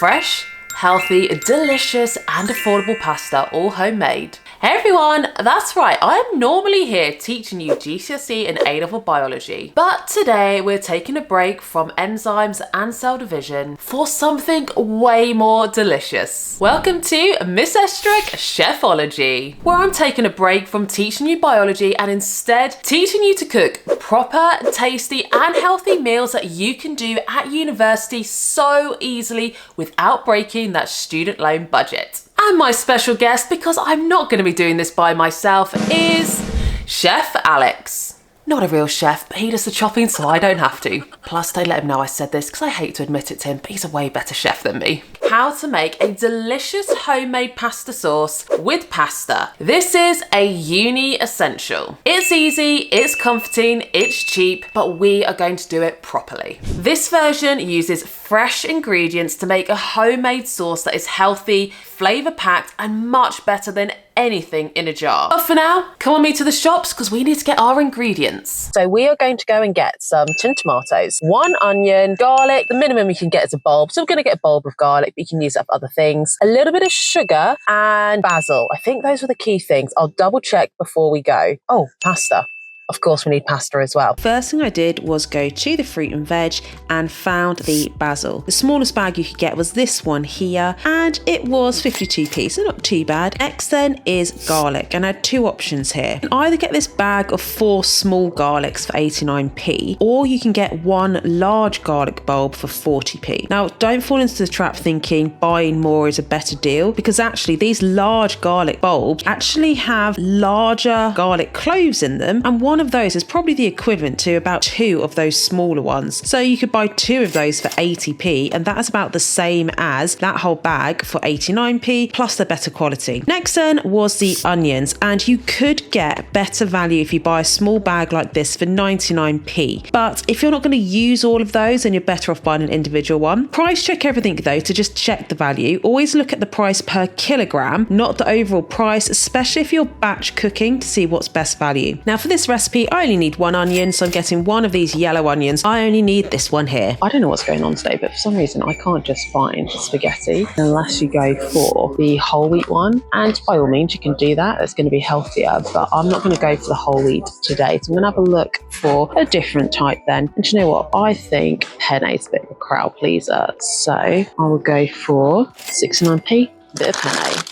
fresh, healthy, delicious and affordable pasta, all homemade. Hey everyone, that's right, I am normally here teaching you GCSE and A-level biology, but today we're taking a break from enzymes and cell division for something way more delicious. Welcome to Miss Estruch Chefology, where I'm taking a break from teaching you biology and instead teaching you to cook proper, tasty and healthy meals that you can do at university so easily without breaking that student loan budget. And my special guest, because I'm not going to be doing this by myself, is Chef Alex. Not a real chef, but he does the chopping so I don't have to. Plus, they let him know I said this because I hate to admit it to him, but he's a way better chef than me. How to make a delicious homemade pasta sauce with pasta. This is a uni essential. It's easy, it's comforting, it's cheap, but we are going to do it properly. This version uses fresh ingredients to make a homemade sauce that is healthy, flavor packed, and much better than anything in a jar. But for now, come on me to the shops because we need to get our ingredients. So we are going to go and get some tinned tomatoes, 1 onion, garlic. The minimum you can get is a bulb. So we're going to get a bulb of garlic, but you can use it for other things. A little bit of sugar and basil. I think those are the key things. I'll double check before we go. Oh, pasta. Of course, we need pasta as well. First thing I did was go to the fruit and veg and found the basil. The smallest bag you could get was this one here, and it was 52p, so not too bad. Next then is garlic, and I had 2 options here. You can either get this bag of 4 small garlics for 89p, or you can get 1 large garlic bulb for 40p. Now, don't fall into the trap thinking buying more is a better deal, because actually these large garlic bulbs actually have larger garlic cloves in them, and one of those is probably the equivalent to about 2 of those smaller ones. So you could buy 2 of those for 80p, and that is about the same as that whole bag for 89p, plus the better quality. Next then was the onions, and you could get better value if you buy a small bag like this for 99p. But if you're not going to use all of those, then you're better off buying an individual one. Price check everything though to just check the value. Always look at the price per kilogram, not the overall price, especially if you're batch cooking, to see what's best value. Now for this recipe, I only need 1 onion, so I'm getting 1 of these yellow onions. I only need this one here. I don't know what's going on today, but for some reason I can't just find spaghetti unless you go for the whole wheat one. And by all means, you can do that. It's going to be healthier, but I'm not going to go for the whole wheat today. So I'm going to have a look for a different type then. And you know what? I think penne is a bit of a crowd pleaser. So I will go for 69p, a bit of penne.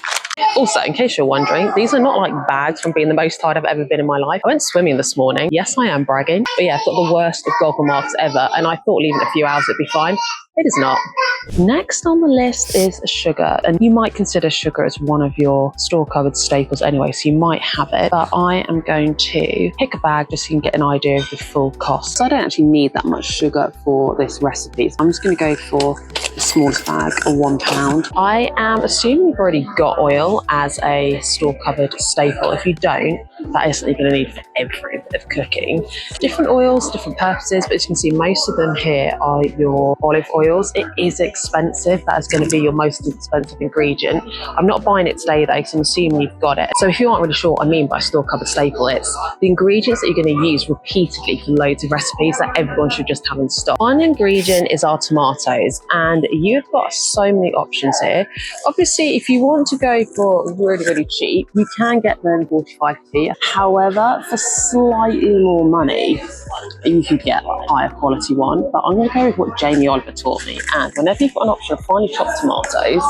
Also, in case you're wondering, these are not like bags from being the most tired I've ever been in my life. I went swimming this morning. Yes, I am bragging. But yeah, I've got the worst of goggle marks ever. And I thought leaving a few hours would be fine. It is not. Next on the list is sugar, and you might consider sugar as one of your store-covered staples anyway, so you might have it, but I am going to pick a bag just so you can get an idea of the full cost. So I don't actually need that much sugar for this recipe, so I'm just going to go for the smallest bag of £1. I am assuming you've already got oil as a store-covered staple. If you don't, that is something you're going to need for every bit of cooking. Different oils, different purposes, but as you can see, most of them here are your olive oils. It is expensive. That is going to be your most expensive ingredient. I'm not buying it today though, because I'm assuming you've got it. So if you aren't really sure what I mean by store-covered staple, it's the ingredients that you're going to use repeatedly for loads of recipes that everyone should just have in stock. One ingredient is our tomatoes, and you've got so many options here. Obviously, if you want to go for really, really cheap, you can get them 45p. However, for slightly more money, you could get a higher quality one. But I'm going to go with what Jamie Oliver taught me. And whenever you've got an option of finely chopped tomatoes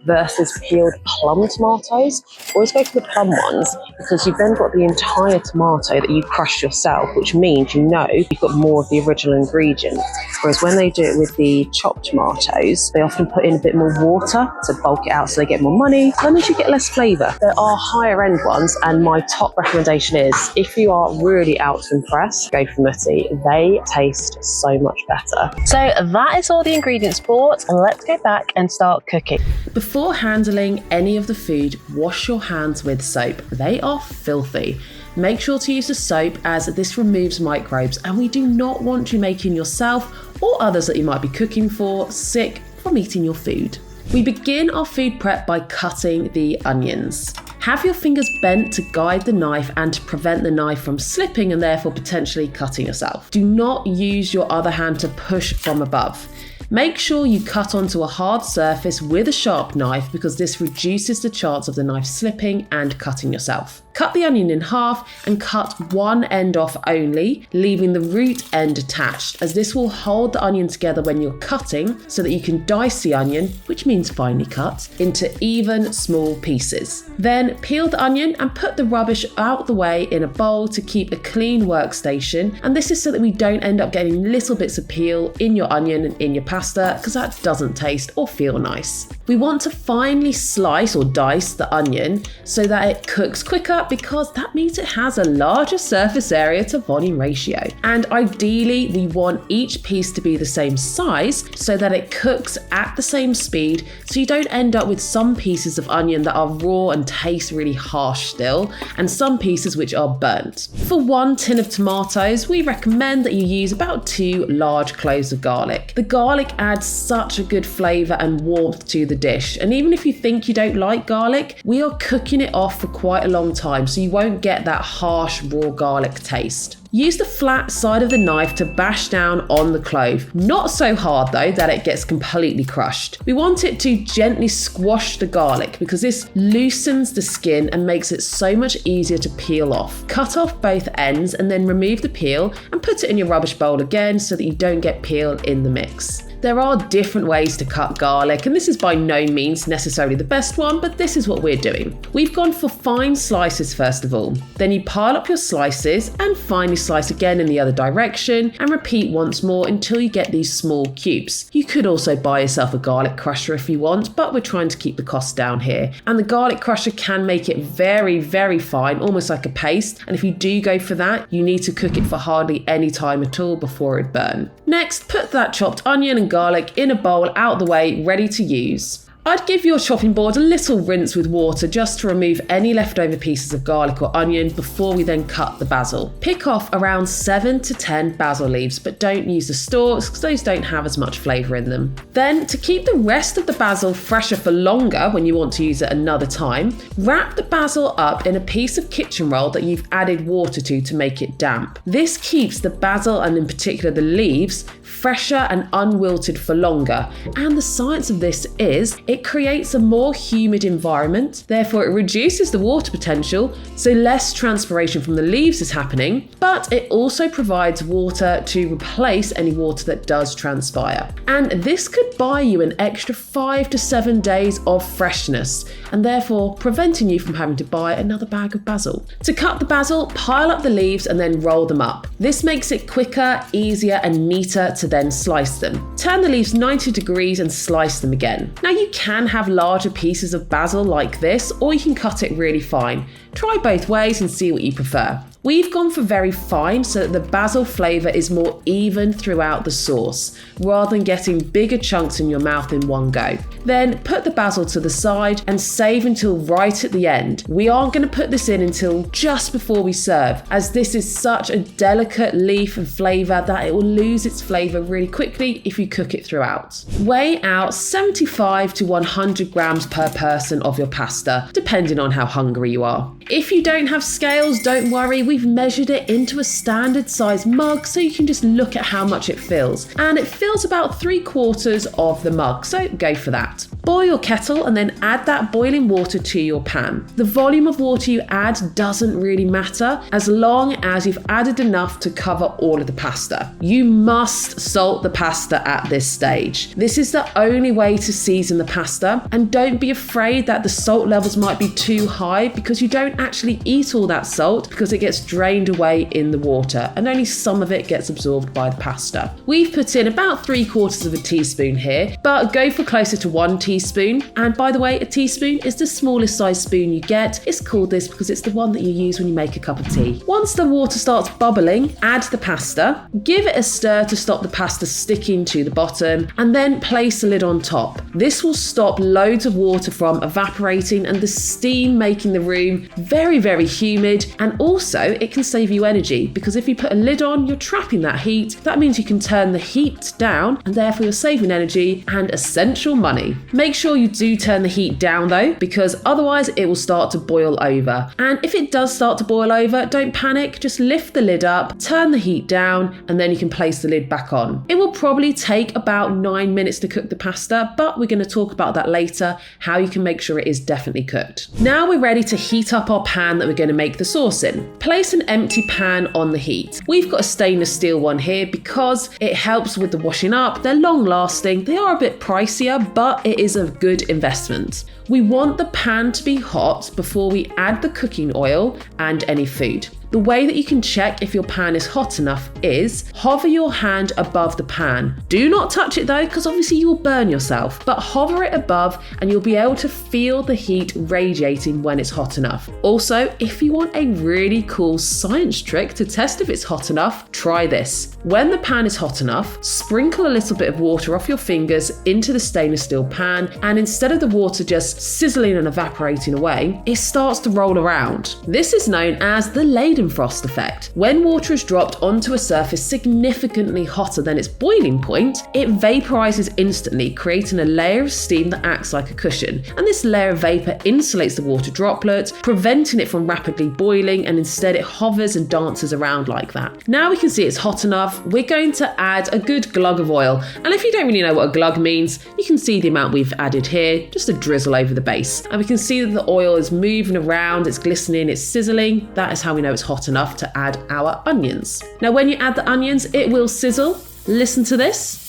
versus peeled plum tomatoes, always go for the plum ones, because you've then got the entire tomato that you crush yourself, which means you know you've got more of the original ingredient. Whereas when they do it with the chopped tomatoes, they often put in a bit more water to bulk it out so they get more money. That means you get less flavour. There are higher end ones, and my top recommendation is, if you are really out to impress, go for Mutti. They taste so much better. So that is all the ingredients bought, and let's go back and start cooking. Before handling any of the food, wash your hands with soap. They are filthy. Make sure to use the soap, as this removes microbes, and we do not want you making yourself or others that you might be cooking for sick from eating your food. We begin our food prep by cutting the onions. Have your fingers bent to guide the knife and to prevent the knife from slipping and therefore potentially cutting yourself. Do not use your other hand to push from above. Make sure you cut onto a hard surface with a sharp knife because this reduces the chance of the knife slipping and cutting yourself. Cut the onion in half and cut one end off only, leaving the root end attached, as this will hold the onion together when you're cutting so that you can dice the onion, which means finely cut, into even small pieces. Then peel the onion and put the rubbish out the way in a bowl to keep a clean workstation, and this is so that we don't end up getting little bits of peel in your onion and in your pasta, because that doesn't taste or feel nice. We want to finely slice or dice the onion so that it cooks quicker, because that means it has a larger surface area to volume ratio. And ideally, we want each piece to be the same size so that it cooks at the same speed, so you don't end up with some pieces of onion that are raw and taste really harsh still, and some pieces which are burnt. For 1 tin of tomatoes, we recommend that you use about 2 large cloves of garlic. The garlic adds such a good flavour and warmth to the dish, and even if you think you don't like garlic, we are cooking it off for quite a long time, so you won't get that harsh raw garlic taste. Use the flat side of the knife to bash down on the clove. Not so hard though that it gets completely crushed. We want it to gently squash the garlic because this loosens the skin and makes it so much easier to peel off. Cut off both ends and then remove the peel and put it in your rubbish bowl again so that you don't get peel in the mix. There are different ways to cut garlic, and this is by no means necessarily the best one, but this is what we're doing. We've gone for fine slices first of all. Then you pile up your slices and finely slice again in the other direction and repeat once more until you get these small cubes. You could also buy yourself a garlic crusher if you want, but we're trying to keep the cost down here. And the garlic crusher can make it very, very fine, almost like a paste. And if you do go for that, you need to cook it for hardly any time at all before it burns. Next, put that chopped onion and garlic in a bowl out the way, ready to use. I'd give your chopping board a little rinse with water just to remove any leftover pieces of garlic or onion before we then cut the basil. Pick off around 7 to 10 basil leaves, but don't use the stalks because those don't have as much flavour in them. Then, to keep the rest of the basil fresher for longer when you want to use it another time, wrap the basil up in a piece of kitchen roll that you've added water to make it damp. This keeps the basil, and in particular the leaves, fresher and unwilted for longer. And the science of this is it creates a more humid environment, therefore it reduces the water potential, so less transpiration from the leaves is happening, but it also provides water to replace any water that does transpire. And this could buy you an extra 5 to 7 days of freshness, and therefore preventing you from having to buy another bag of basil. To cut the basil, pile up the leaves and then roll them up. This makes it quicker, easier and neater to then slice them. Turn the leaves 90 degrees and slice them again. Now you can have larger pieces of basil like this, or you can cut it really fine. Try both ways and see what you prefer. We've gone for very fine so that the basil flavour is more even throughout the sauce, rather than getting bigger chunks in your mouth in one go. Then put the basil to the side and save until right at the end. We aren't going to put this in until just before we serve, as this is such a delicate leaf and flavour that it will lose its flavour really quickly if you cook it throughout. Weigh out 75 to 100 grams per person of your pasta, depending on how hungry you are. If you don't have scales, don't worry, we've measured it into a standard size mug so you can just look at how much it fills. And it fills about 3/4 of the mug, so go for that. Boil your kettle and then add that boiling water to your pan. The volume of water you add doesn't really matter as long as you've added enough to cover all of the pasta. You must salt the pasta at this stage. This is the only way to season the pasta, and don't be afraid that the salt levels might be too high because you don't actually eat all that salt because it gets drained away in the water and only some of it gets absorbed by the pasta. We've put in about 3/4 teaspoon here, but go for closer to 1 teaspoon. And by the way, a teaspoon is the smallest size spoon you get. It's called this because it's the one that you use when you make a cup of tea. Once the water starts bubbling, add the pasta, give it a stir to stop the pasta sticking to the bottom, and then place the lid on top. This will stop loads of water from evaporating and the steam making the room very, very humid, and also it can save you energy because if you put a lid on, you're trapping that heat. That means you can turn the heat down and therefore you're saving energy and essential money. Make sure you do turn the heat down though, because otherwise it will start to boil over. And if it does start to boil over, don't panic, just lift the lid up, turn the heat down, and then you can place the lid back on. It will probably take about 9 minutes to cook the pasta, but we're going to talk about that later, how you can make sure it is definitely cooked. Now we're ready to heat up our pan that we're going to make the sauce in. Place an empty pan on the heat. We've got a stainless steel one here because it helps with the washing up. They're long lasting, they are a bit pricier, but it is a good investment. We want the pan to be hot before we add the cooking oil and any food. The way that you can check if your pan is hot enough is hover your hand above the pan. Do not touch it though, because obviously you will burn yourself, but hover it above and you'll be able to feel the heat radiating when it's hot enough. Also, if you want a really cool science trick to test if it's hot enough, try this. When the pan is hot enough, sprinkle a little bit of water off your fingers into the stainless steel pan, and instead of the water just sizzling and evaporating away, it starts to roll around. This is known as the Leidenfrost effect. When water is dropped onto a surface significantly hotter than its boiling point, it vaporizes instantly, creating a layer of steam that acts like a cushion. And this layer of vapor insulates the water droplet, preventing it from rapidly boiling, and instead it hovers and dances around like that. Now we can see it's hot enough. We're going to add a good glug of oil. And if you don't really know what a glug means, you can see the amount we've added here, just a drizzle over the base. And we can see that the oil is moving around, it's glistening, it's sizzling. That is how we know it's hot enough to add our onions. Now when you add the onions, it will sizzle. Listen to this.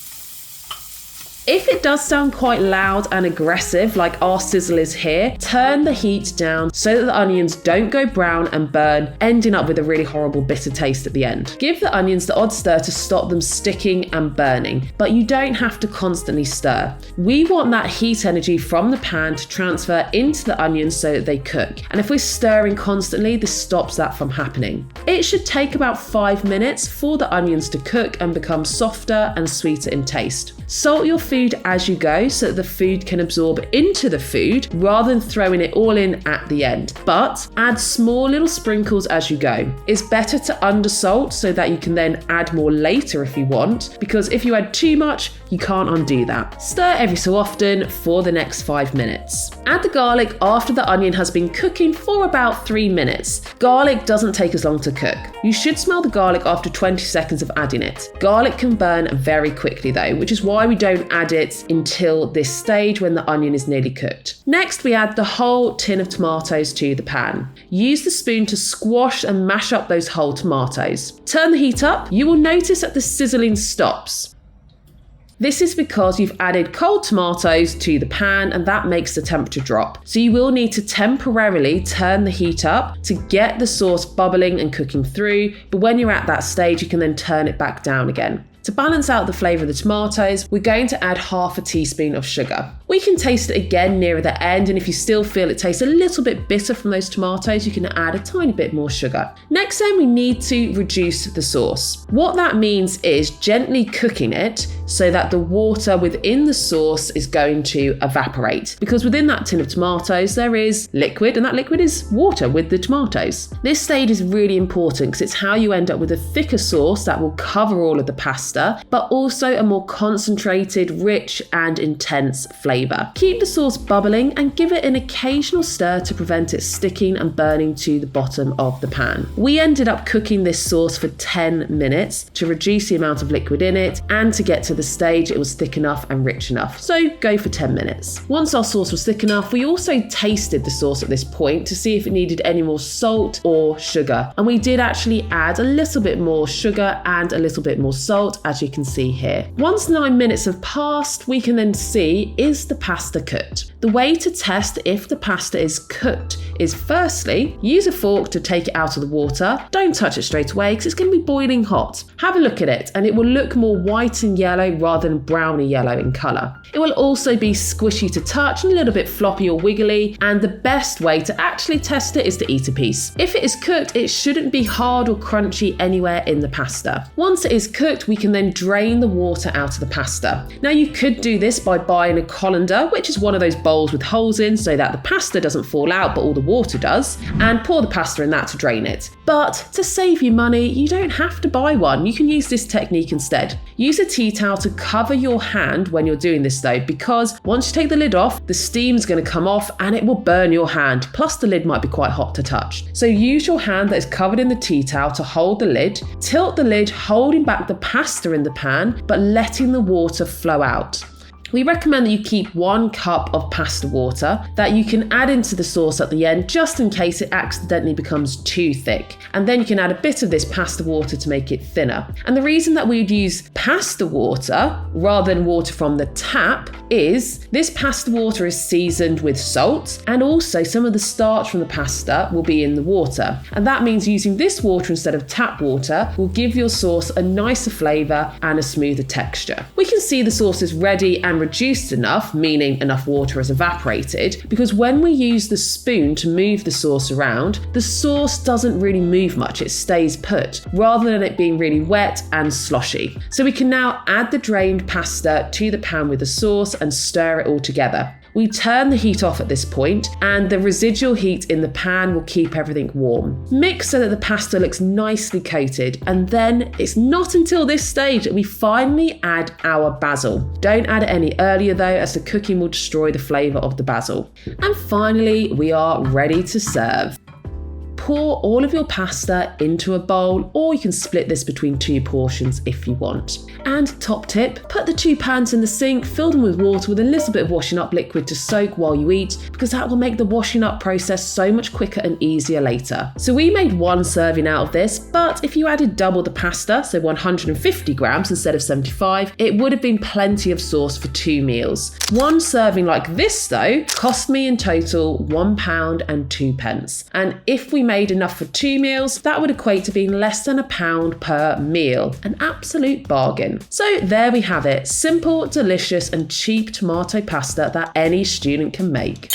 If it does sound quite loud and aggressive, like our sizzle is here, turn the heat down so that the onions don't go brown and burn, ending up with a really horrible bitter taste at the end. Give the onions the odd stir to stop them sticking and burning, but you don't have to constantly stir. We want that heat energy from the pan to transfer into the onions so that they cook. And if we're stirring constantly, this stops that from happening. It should take about 5 minutes for the onions to cook and become softer and sweeter in taste. Salt your food as you go so that the food can absorb into the food rather than throwing it all in at the end. But add small little sprinkles as you go. It's better to undersalt so that you can then add more later if you want, because if you add too much, you can't undo that. Stir every so often for the next 5 minutes. Add the garlic after the onion has been cooking for about 3 minutes. Garlic doesn't take as long to cook. You should smell the garlic after 20 seconds of adding it. Garlic can burn very quickly though, which is why we don't add it until this stage when the onion is nearly cooked. Next, we add the whole tin of tomatoes to the pan. Use the spoon to squash and mash up those whole tomatoes. Turn the heat up. You will notice that the sizzling stops. This is because you've added cold tomatoes to the pan and that makes the temperature drop. So you will need to temporarily turn the heat up to get the sauce bubbling and cooking through. But when you're at that stage, you can then turn it back down again. To balance out the flavour of the tomatoes, we're going to add half a teaspoon of sugar. We can taste it again nearer the end, and if you still feel it tastes a little bit bitter from those tomatoes, you can add a tiny bit more sugar. Next then, we need to reduce the sauce. What that means is gently cooking it so that the water within the sauce is going to evaporate. Because within that tin of tomatoes, there is liquid, and that liquid is water with the tomatoes. This stage is really important because it's how you end up with a thicker sauce that will cover all of the pasta, but also a more concentrated, rich and intense flavour. Keep the sauce bubbling and give it an occasional stir to prevent it sticking and burning to the bottom of the pan. We ended up cooking this sauce for 10 minutes to reduce the amount of liquid in it and to get to the stage it was thick enough and rich enough. So go for 10 minutes. Once our sauce was thick enough, we also tasted the sauce at this point to see if it needed any more salt or sugar. And we did actually add a little bit more sugar and a little bit more salt, as you can see here. Once 9 minutes have passed, we can then see, is the pasta cooked? The way to test if the pasta is cooked is firstly, use a fork to take it out of the water. Don't touch it straight away because it's going to be boiling hot. Have a look at it and it will look more white and yellow rather than browny yellow in colour. It will also be squishy to touch and a little bit floppy or wiggly, and the best way to actually test it is to eat a piece. If it is cooked, it shouldn't be hard or crunchy anywhere in the pasta. Once it is cooked, we can then drain the water out of the pasta. Now you could do this by buying a colander, which is one of those bowls with holes in so that the pasta doesn't fall out but all the water does, and pour the pasta in that to drain it. But to save you money, you don't have to buy one. You can use this technique instead. Use a tea towel to cover your hand when you're doing this though, because once you take the lid off, the steam's going to come off and it will burn your hand, plus the lid might be quite hot to touch. So use your hand that is covered in the tea towel to hold the lid, tilt the lid, holding back the pasta in the pan, but letting the water flow out. We recommend that you keep 1 cup of pasta water that you can add into the sauce at the end just in case it accidentally becomes too thick. And then you can add a bit of this pasta water to make it thinner. And the reason that we'd use pasta water rather than water from the tap is this pasta water is seasoned with salt, and also some of the starch from the pasta will be in the water. And that means using this water instead of tap water will give your sauce a nicer flavour and a smoother texture. We can see the sauce is ready and reduced enough, meaning enough water has evaporated, because when we use the spoon to move the sauce around, the sauce doesn't really move much, it stays put, rather than it being really wet and sloshy. So we can now add the drained pasta to the pan with the sauce and stir it all together. We turn the heat off at this point, and the residual heat in the pan will keep everything warm. Mix so that the pasta looks nicely coated, and then it's not until this stage that we finally add our basil. Don't add it any earlier though, as the cooking will destroy the flavour of the basil. And finally, we are ready to serve. Pour all of your pasta into a bowl, or you can split this between 2 portions if you want. And top tip, put the 2 pans in the sink, fill them with water with a little bit of washing up liquid to soak while you eat, because that will make the washing up process so much quicker and easier later. So we made 1 serving out of this, but if you added double the pasta, so 150 grams instead of 75, it would have been plenty of sauce for 2 meals. 1 serving like this though, cost me in total £1 and 2 pence. And if we made enough for 2 meals, that would equate to being less than £1 per meal. An absolute bargain. So there we have it. Simple, delicious and cheap tomato pasta that any student can make.